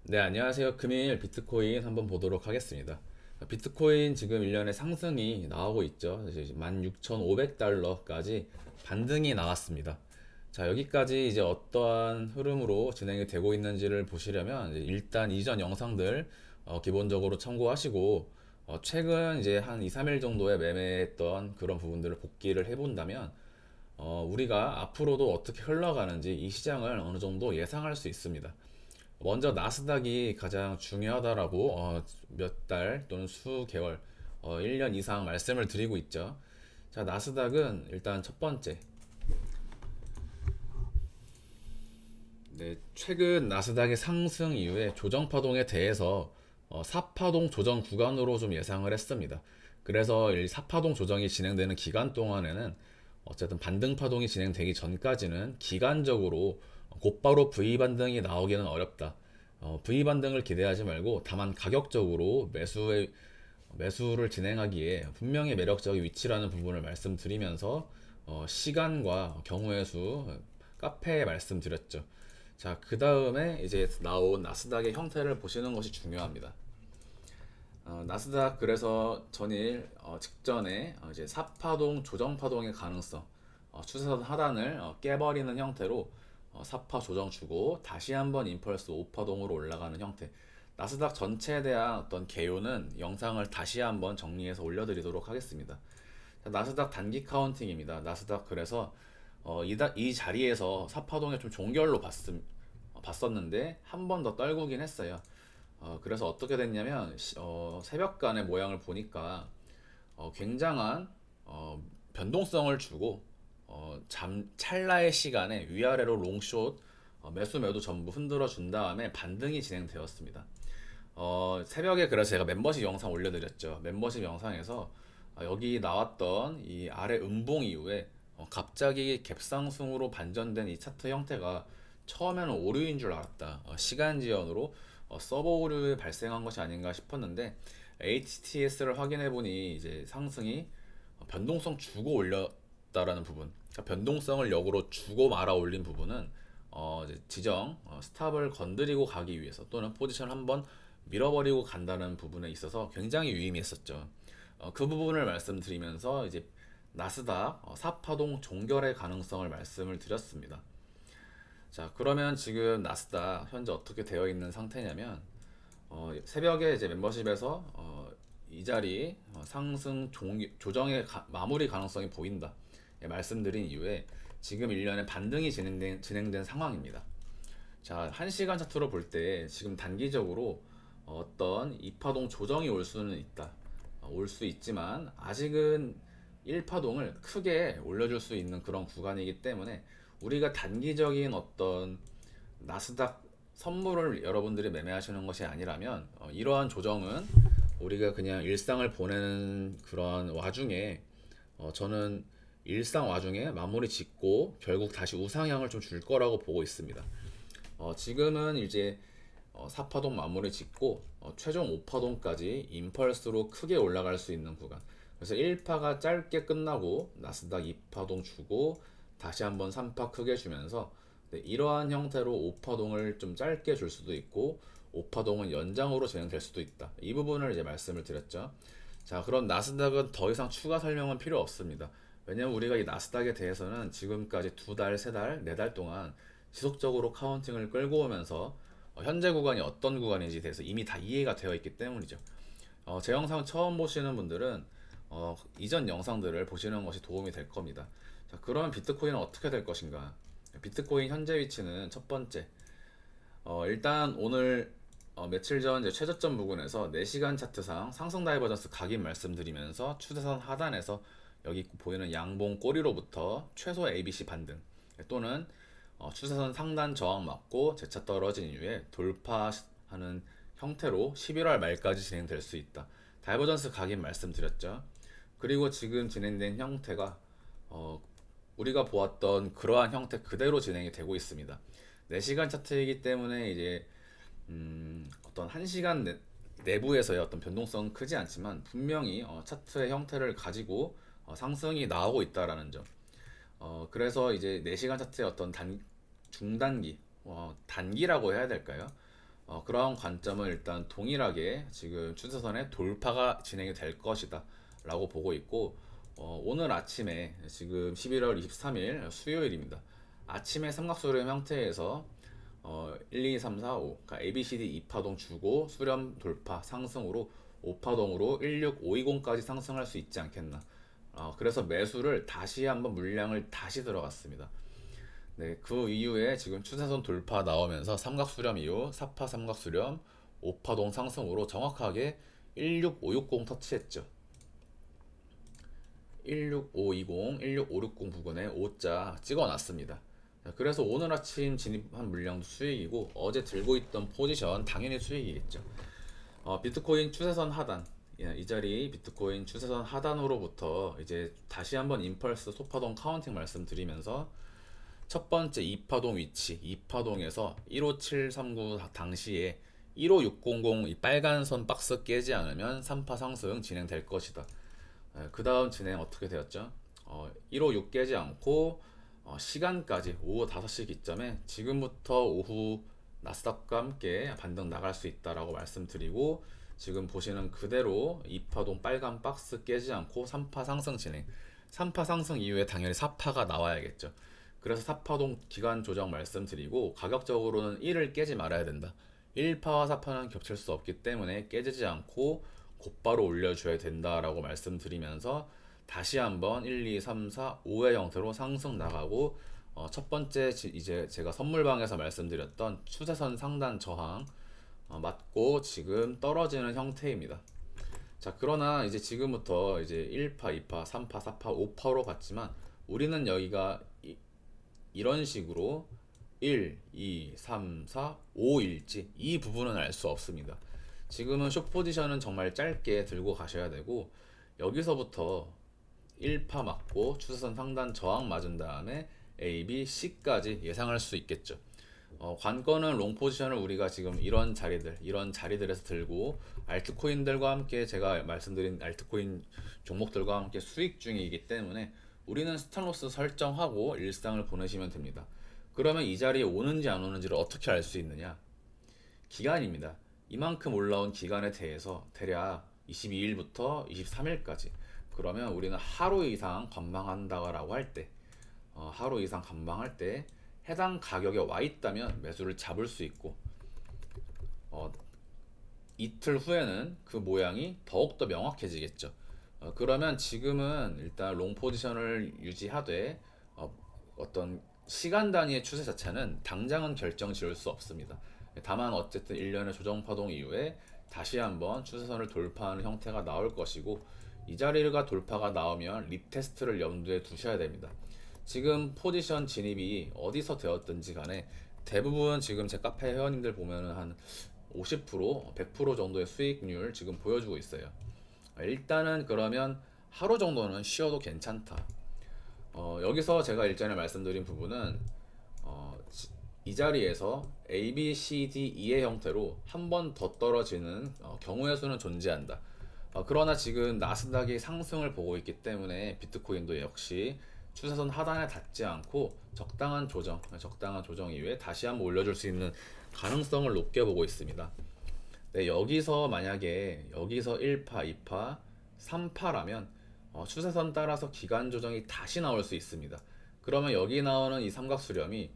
네, 안녕하세요. 금일 비트코인 한번 보도록 하겠습니다. 비트코인 지금 일련의 상승이 나오고 있죠. 이제 16,500달러까지 반등이 나왔습니다. 자, 여기까지 이제 어떠한 흐름으로 진행이 되고 있는지를 보시려면 이제 일단 이전 영상들 기본적으로 참고하시고 최근 이제 한 2, 3일 정도에 매매했던 그런 부분들을 복기를 해본다면 우리가 앞으로도 어떻게 흘러가는지 이 시장을 어느 정도 예상할 수 있습니다. 먼저 나스닥이 가장 중요하다라고 몇 달 또는 수개월, 1년 이상 말씀을 드리고 있죠. 자, 나스닥은 일단 첫 번째, 네, 최근 나스닥의 상승 이후에 조정 파동에 대해서 4파동 조정 구간으로 좀 예상을 했습니다. 그래서 이 4파동 조정이 진행되는 기간 동안에는 어쨌든 반등 파동이 진행되기 전까지는 기간적으로 곧바로 V 반등이 나오기는 어렵다. V 반등을 기대하지 말고 다만 가격적으로 매수를 진행하기에 분명히 매력적인 위치라는 부분을 말씀드리면서 시간과 경우의 수 카페에 말씀드렸죠. 자, 그 다음에 이제 나온 나스닥의 형태를 보시는 것이 중요합니다. 나스닥 그래서 전일 직전에 이제 4파동 조정파동의 가능성, 추세선 하단을 깨버리는 형태로 4파 조정 주고 다시 한번 임펄스 5파동으로 올라가는 형태. 나스닥 전체에 대한 어떤 개요는 영상을 다시 한번 정리해서 올려드리도록 하겠습니다. 자, 나스닥 단기 카운팅입니다. 나스닥 그래서 이 자리에서 4파동에 좀 종결로 봤었는데 한 번 더 떨구긴 했어요. 그래서 어떻게 됐냐면 새벽간의 모양을 보니까 굉장한 변동성을 주고 찰나의 시간에 위아래로 롱숏 매수 매도 전부 흔들어 준 다음에 반등이 진행되었습니다. 새벽에 그래서 제가 멤버십 영상 올려드렸죠. 멤버십 영상에서 여기 나왔던 이 아래 음봉 이후에 갑자기 갭상승으로 반전된 이 차트 형태가 처음에는 오류인 줄 알았다. 시간 지연으로 서버 오류에 발생한 것이 아닌가 싶었는데 HTS를 확인해 보니 이제 상승이 변동성 주고 올렸다라는 부분. 그러니까 변동성을 역으로 주고 말아 올린 부분은 이제 지정 스탑을 건드리고 가기 위해서 또는 포지션을 한번 밀어버리고 간다는 부분에 있어서 굉장히 유의미했었죠. 그 부분을 말씀드리면서 이제 나스닥 4파동 종결의 가능성을 말씀을 드렸습니다. 자, 그러면 지금 나스닥 현재 어떻게 되어 있는 상태냐면 새벽에 이제 멤버십에서 이 자리 상승 조정의 마무리 가능성이 보인다. 예, 말씀드린 이후에 지금 일련의 반등이 진행된 상황입니다. 자, 1시간 차트로 볼 때 지금 단기적으로 어떤 이파동 조정이 올 수는 있다. 올 수 있지만 아직은 1파동을 크게 올려줄 수 있는 그런 구간이기 때문에 우리가 단기적인 어떤 나스닥 선물을 여러분들이 매매하시는 것이 아니라면 이러한 조정은 우리가 그냥 일상을 보내는 그런 와중에 저는 일상 와중에 마무리 짓고 결국 다시 우상향을 좀 줄 거라고 보고 있습니다. 지금은 이제 4파동 마무리 짓고 최종 5파동까지 임펄스로 크게 올라갈 수 있는 구간. 그래서 1파가 짧게 끝나고 나스닥 2파동 주고 다시 한번 3파 크게 주면서 네, 이러한 형태로 5파동을 좀 짧게 줄 수도 있고 5파동은 연장으로 진행될 수도 있다. 이 부분을 이제 말씀을 드렸죠. 자, 그럼 나스닥은 더 이상 추가 설명은 필요 없습니다. 왜냐면 우리가 이 나스닥에 대해서는 지금까지 두 달, 세 달, 네 달 동안 지속적으로 카운팅을 끌고 오면서 현재 구간이 어떤 구간인지 대해서 이미 다 이해가 되어 있기 때문이죠. 제 영상 처음 보시는 분들은 이전 영상들을 보시는 것이 도움이 될 겁니다. 자, 그러면 비트코인은 어떻게 될 것인가? 비트코인 현재 위치는 첫 번째, 일단 오늘 며칠 전 이제 최저점 부근에서 4시간 차트상 상승 다이버전스 각인 말씀드리면서 추세선 하단에서 여기 보이는 양봉 꼬리로부터 최소 ABC 반등 또는 추세선 상단 저항 맞고 재차 떨어진 이후에 돌파하는 형태로 11월 말까지 진행될 수 있다. 다이버전스 각인 말씀드렸죠. 그리고 지금 진행된 형태가 어, 우리가 보았던 그러한 형태 그대로 진행이 되고 있습니다. 4시간 차트이기 때문에 이제 어떤 1시간 내부에서의 어떤 변동성은 크지 않지만 분명히 차트의 형태를 가지고 상승이 나오고 있다라는 점. 그래서 이제 4시간 차트의 어떤 중단기, 단기라고 해야 될까요? 그런 관점은 일단 동일하게 지금 추세선의 돌파가 진행이 될 것이다 라고 보고 있고, 오늘 아침에 지금 11월 23일 수요일입니다. 아침에 삼각수렴 형태에서 1, 2, 3, 4, 5 그러니까 ABCD 2파동 주고 수렴 돌파 상승으로 5파동으로 16520까지 상승할 수 있지 않겠나. 그래서 매수를 다시 한번 물량을 다시 들어갔습니다. 네, 그 이후에 지금 추세선 돌파 나오면서 삼각수렴 이후 4파 삼각수렴 5파동 상승으로 정확하게 16560 터치했죠. 16520, 16560 부근에 5자 찍어놨습니다. 그래서 오늘 아침 진입한 물량도 수익이고 어제 들고 있던 포지션 당연히 수익이겠죠. 비트코인 추세선 하단, 예, 이 자리 비트코인 추세선 하단으로부터 이제 다시 한번 임펄스 소파동 카운팅 말씀드리면서 첫 번째 2파동 위치, 2파동에서 15739 당시에 15600 이 빨간 선 박스 깨지 않으면 3파 상승 진행될 것이다. 그 다음 진행 어떻게 되었죠? 156 깨지 않고 시간까지 오후 5시 기점에 지금부터 오후 나스닥과 함께 반등 나갈 수 있다라고 말씀드리고, 지금 보시는 그대로 2파동 빨간 박스 깨지 않고 3파 상승 진행, 3파 상승 이후에 당연히 4파가 나와야겠죠. 그래서 4파동 기간 조정 말씀드리고, 가격적으로는 1을 깨지 말아야 된다. 1파와 4파는 겹칠 수 없기 때문에 깨지지 않고 곧바로 올려줘야 된다라고 말씀드리면서 다시 한번 1, 2, 3, 4, 5의 형태로 상승 나가고, 첫 번째 이제 제가 선물방에서 말씀드렸던 추세선 상단 저항 맞고 지금 떨어지는 형태입니다. 자, 그러나 이제 지금부터 이제 1파, 2파, 3파, 4파, 5파로 갔지만 우리는 여기가 이런 식으로 1, 2, 3, 4, 5일지 이 부분은 알 수 없습니다. 지금은 숏 포지션은 정말 짧게 들고 가셔야 되고, 여기서부터 1파 맞고 추세선 상단 저항 맞은 다음에 A, B, C까지 예상할 수 있겠죠. 관건은 롱 포지션을 우리가 지금 이런 자리들에서 들고 알트코인들과 함께 제가 말씀드린 알트코인 종목들과 함께 수익 중이기 때문에 우리는 스탑로스 설정하고 일상을 보내시면 됩니다. 그러면 이 자리에 오는지 안 오는지를 어떻게 알 수 있느냐? 기간입니다. 이만큼 올라온 기간에 대해서 대략 22일부터 23일까지, 그러면 우리는 하루 이상 관망한다라고 할 때, 하루 이상 관망할 때 해당 가격에 와 있다면 매수를 잡을 수 있고, 어, 이틀 후에는 그 모양이 더욱더 명확해지겠죠. 그러면 지금은 일단 롱 포지션을 유지하되 어떤 시간 단위의 추세 자체는 당장은 결정 지을 수 없습니다. 다만 어쨌든 1년의 조정 파동 이후에 다시 한번 추세선을 돌파하는 형태가 나올 것이고, 이 자리가 돌파가 나오면 리테스트를 염두에 두셔야 됩니다. 지금 포지션 진입이 어디서 되었든지 간에 대부분 지금 제 카페 회원님들 보면은 한 50%, 100% 정도의 수익률 지금 보여주고 있어요. 일단은 그러면 하루 정도는 쉬어도 괜찮다. 여기서 제가 일전에 말씀드린 부분은 이 자리에서 A, B, C, D, E의 형태로 한 번 더 떨어지는 경우의 수는 존재한다. 그러나 지금 나스닥이 상승을 보고 있기 때문에 비트코인도 역시 추세선 하단에 닿지 않고 적당한 조정 이후에 다시 한번 올려줄 수 있는 가능성을 높게 보고 있습니다. 네, 여기서 만약에 여기서 1파, 2파, 3파라면 추세선 따라서 기간 조정이 다시 나올 수 있습니다. 그러면 여기 나오는 이 삼각수렴이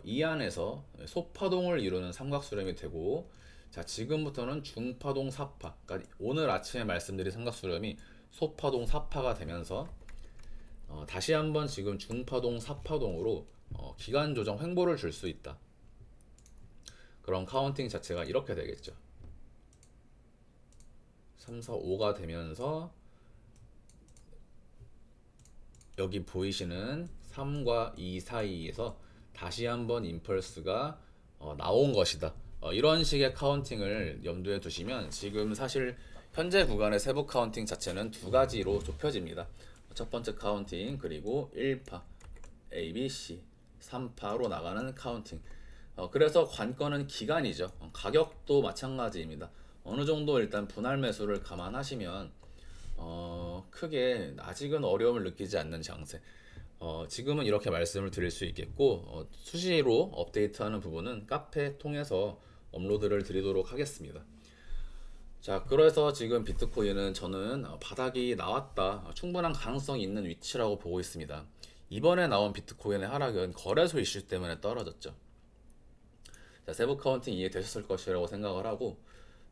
이 안에서 소파동을 이루는 삼각수렴이 되고, 자, 지금부터는 중파동 4파, 그러니까 오늘 아침에 말씀드린 삼각수렴이 소파동 4파가 되면서 다시 한번 지금 중파동 4파동으로 기간 조정 횡보를 줄 수 있다. 그런 카운팅 자체가 이렇게 되겠죠. 3, 4, 5가 되면서 여기 보이시는 3과 2 사이에서 다시 한번 임펄스가 나온 것이다. 이런 식의 카운팅을 염두에 두시면 지금 사실 현재 구간의 세부 카운팅 자체는 두 가지로 좁혀집니다. 첫 번째 카운팅, 그리고 1파, A, B, C, 3파로 나가는 카운팅. 그래서 관건은 기간이죠. 가격도 마찬가지입니다. 어느 정도 일단 분할 매수를 감안하시면 크게 아직은 어려움을 느끼지 않는 장세. 지금은 이렇게 말씀을 드릴 수 있겠고, 수시로 업데이트하는 부분은 카페 통해서 업로드를 드리도록 하겠습니다. 자, 그래서 지금 비트코인은 저는 바닥이 나왔다, 충분한 가능성이 있는 위치라고 보고 있습니다. 이번에 나온 비트코인의 하락은 거래소 이슈 때문에 떨어졌죠. 자, 세부 카운팅 이해되셨을 것이라고 생각을 하고,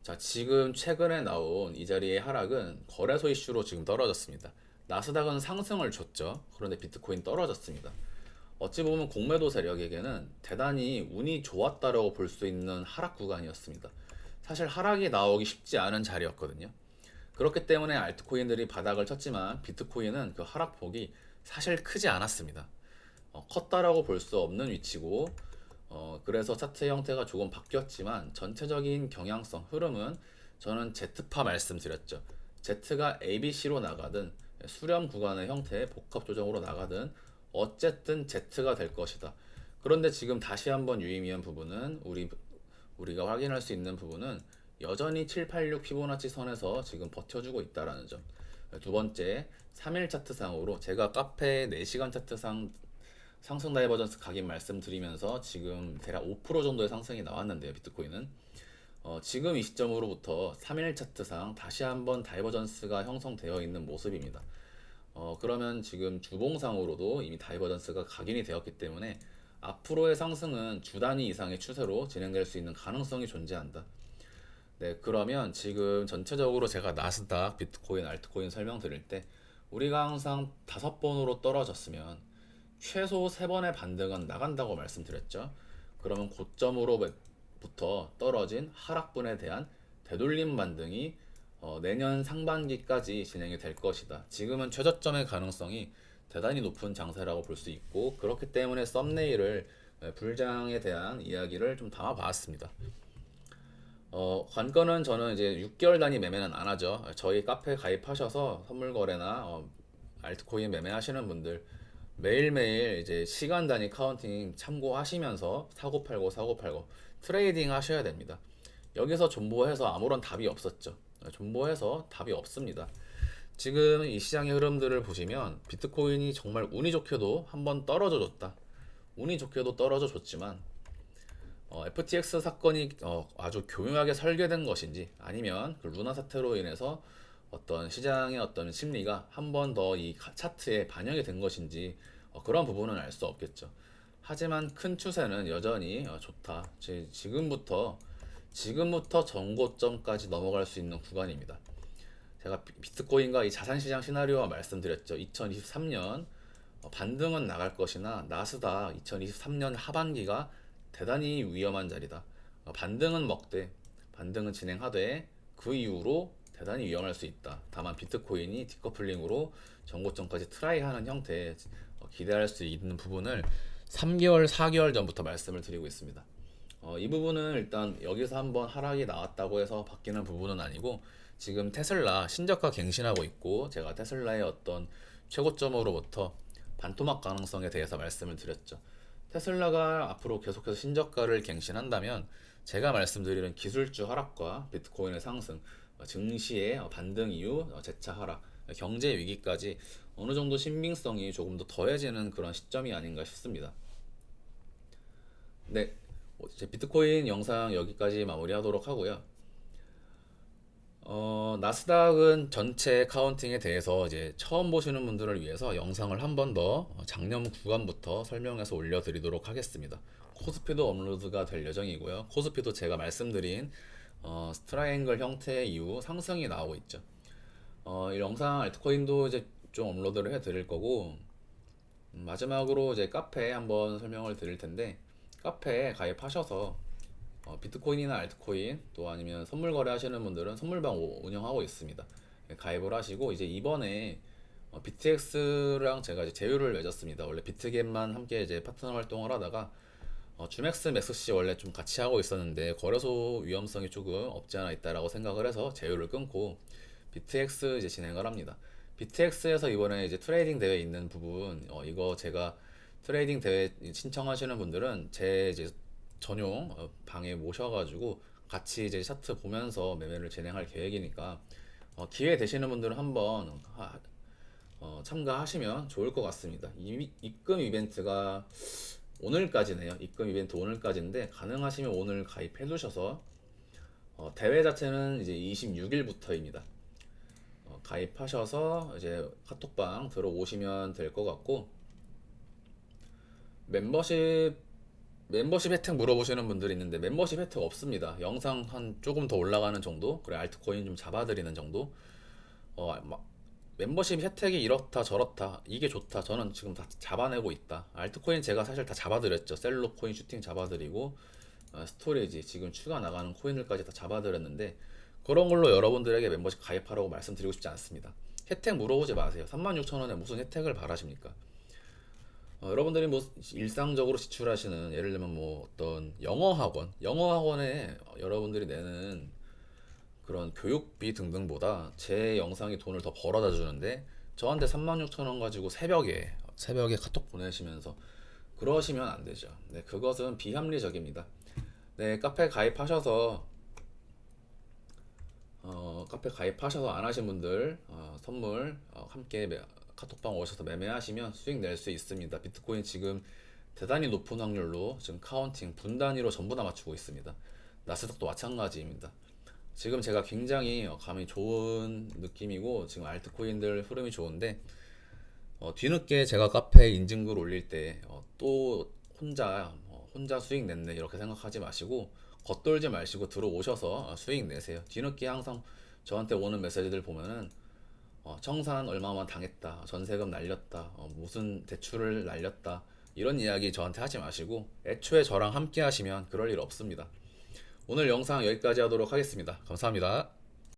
자, 지금 최근에 나온 이 자리의 하락은 거래소 이슈로 지금 떨어졌습니다. 나스닥은 상승을 줬죠. 그런데 비트코인 떨어졌습니다. 어찌 보면 공매도 세력에게는 대단히 운이 좋았다라고 볼 수 있는 하락 구간이었습니다. 사실 하락이 나오기 쉽지 않은 자리였거든요. 그렇기 때문에 알트코인들이 바닥을 쳤지만 비트코인은 그 하락폭이 사실 크지 않았습니다. 컸다라고 볼 수 없는 위치고, 그래서 차트 형태가 조금 바뀌었지만 전체적인 경향성 흐름은 저는 Z파 말씀드렸죠. Z가 ABC로 나가든 수렴 구간의 형태의 복합 조정으로 나가든 어쨌든 Z가 될 것이다. 그런데 지금 다시 한번 유의미한 부분은 우리가 확인할 수 있는 부분은 여전히 786 피보나치 선에서 지금 버텨주고 있다라는 점. 두 번째, 3일 차트상으로 제가 카페 4시간 차트상 상승 다이버전스 각인 말씀드리면서 지금 대략 5% 정도의 상승이 나왔는데요, 비트코인은. 지금 이 시점으로부터 3일 차트상 다시 한번 다이버전스가 형성되어 있는 모습입니다. 그러면 지금 주봉상으로도 이미 다이버전스가 각인이 되었기 때문에 앞으로의 상승은 주 단위 이상의 추세로 진행될 수 있는 가능성이 존재한다. 네, 그러면 지금 전체적으로 제가 나스닥, 비트코인, 알트코인 설명드릴 때 우리가 항상 5번으로 떨어졌으면 최소 3번의 반등은 나간다고 말씀드렸죠. 그러면 고점으로부터 떨어진 하락분에 대한 되돌림 반등이 내년 상반기까지 진행이 될 것이다. 지금은 최저점의 가능성이 대단히 높은 장세라고 볼 수 있고, 그렇기 때문에 썸네일을 불장에 대한 이야기를 좀 담아봤습니다. 관건은 저는 이제 6개월 단위 매매는 안 하죠. 저희 카페 가입하셔서 선물 거래나 알트코인 매매하시는 분들 매일매일 이제 시간 단위 카운팅 참고하시면서 사고 팔고 트레이딩 하셔야 됩니다. 여기서 존버해서 아무런 답이 없었죠. 존버해서 답이 없습니다. 지금 이 시장의 흐름들을 보시면 비트코인이 정말 운이 좋게도 한번 떨어져 줬다. 운이 좋게도 떨어져 줬지만 FTX 사건이 아주 교묘하게 설계된 것인지, 아니면 그 루나 사태로 인해서 어떤 시장의 어떤 심리가 한 번 더 이 차트에 반영이 된 것인지 그런 부분은 알 수 없겠죠. 하지만 큰 추세는 여전히 좋다. 지금부터 전고점까지 넘어갈 수 있는 구간입니다. 제가 비트코인과 이 자산시장 시나리오와 말씀드렸죠. 2023년 반등은 나갈 것이나 나스닥 2023년 하반기가 대단히 위험한 자리다. 반등은 먹되, 반등은 진행하되 그 이후로 대단히 위험할 수 있다. 다만 비트코인이 디커플링으로 전고점까지 트라이하는 형태에 기대할 수 있는 부분을 3개월, 4개월 전부터 말씀을 드리고 있습니다. 이 부분은 일단 여기서 한번 하락이 나왔다고 해서 바뀌는 부분은 아니고, 지금 테슬라 신저가 갱신하고 있고, 제가 테슬라의 어떤 최고점으로부터 반토막 가능성에 대해서 말씀을 드렸죠. 테슬라가 앞으로 계속해서 신저가를 갱신한다면 제가 말씀드리는 기술주 하락과 비트코인의 상승, 증시의 반등 이후 재차 하락, 경제 위기까지 어느 정도 신빙성이 조금 더 더해지는 그런 시점이 아닌가 싶습니다. 네, 이제 비트코인 영상 여기까지 마무리하도록 하고요. 나스닥은 전체 카운팅에 대해서 이제 처음 보시는 분들을 위해서 영상을 한 번 더 작년 구간부터 설명해서 올려드리도록 하겠습니다. 코스피도 업로드가 될 예정이고요. 코스피도 제가 말씀드린 트라이앵글 형태 이후 상승이 나오고 있죠. 이 영상 알트코인도 이제 좀 업로드를 해드릴 거고, 마지막으로 이제 카페에 한번 설명을 드릴 텐데, 카페에 가입하셔서 비트코인이나 알트코인 또 아니면 선물 거래하시는 분들은 선물방 운영하고 있습니다. 가입을 하시고 이제 이번에 BTX랑 제가 이제 제휴를 맺었습니다. 원래 비트겟만 함께 이제 파트너 활동을 하다가 주맥스 맥스씨 원래 좀 같이 하고 있었는데 거래소 위험성이 조금 없지 않아 있다라고 생각을 해서 제휴를 끊고 BTX 이제 진행을 합니다. BTX에서 이번에 이제 트레이딩 대회 있는 부분, 이거 제가 트레이딩 대회 신청하시는 분들은 제 이제 전용 방에 모셔가지고 같이 이제 차트 보면서 매매를 진행할 계획이니까 기회 되시는 분들은 한번 참가하시면 좋을 것 같습니다. 입금 이벤트가 오늘까지네요. 입금 이벤트 오늘까지인데 가능하시면 오늘 가입해 두셔서 대회 자체는 이제 26일부터입니다. 가입하셔서 이제 카톡방 들어오시면 될 것 같고, 멤버십 멤버십 혜택 물어보시는 분들이 있는데 멤버십 혜택 없습니다. 영상 한 조금 더 올라가는 정도, 그래 알트코인 좀 잡아드리는 정도. 막 멤버십 혜택이 이렇다 저렇다 이게 좋다 저는 지금 다 잡아내고 있다. 알트코인 제가 사실 다 잡아드렸죠. 셀로 코인 슈팅 잡아드리고 스토리지 지금 추가 나가는 코인들까지 다 잡아드렸는데, 그런 걸로 여러분들에게 멤버십 가입하라고 말씀드리고 싶지 않습니다. 혜택 물어보지 마세요. 36,000원에 무슨 혜택을 바라십니까? 여러분들이 뭐 일상적으로 지출하시는, 예를 들면 뭐 어떤 영어 학원에 여러분들이 내는 그런 교육비 등등보다 제 영상이 돈을 더 벌어다 주는데, 저한테 36,000원 가지고 새벽에 카톡 보내시면서 그러시면 안 되죠. 네, 그것은 비합리적입니다. 네, 카페 가입하셔서 안 하신 분들 선물 함께 카톡방 오셔서 매매하시면 수익 낼 수 있습니다. 비트코인 지금 대단히 높은 확률로 지금 카운팅 분 단위로 전부 다 맞추고 있습니다. 나스닥도 마찬가지입니다. 지금 제가 굉장히 감이 좋은 느낌이고 지금 알트코인들 흐름이 좋은데, 뒤늦게 제가 카페에 인증글 올릴 때 또 혼자 수익 냈네 이렇게 생각하지 마시고 겉돌지 마시고 들어오셔서 수익 내세요. 뒤늦게 항상 저한테 오는 메시지들 보면은 청산 얼마만 당했다, 전세금 날렸다, 무슨 대출을 날렸다, 이런 이야기 저한테 하지 마시고 애초에 저랑 함께 하시면 그럴 일 없습니다. 오늘 영상 여기까지 하도록 하겠습니다. 감사합니다.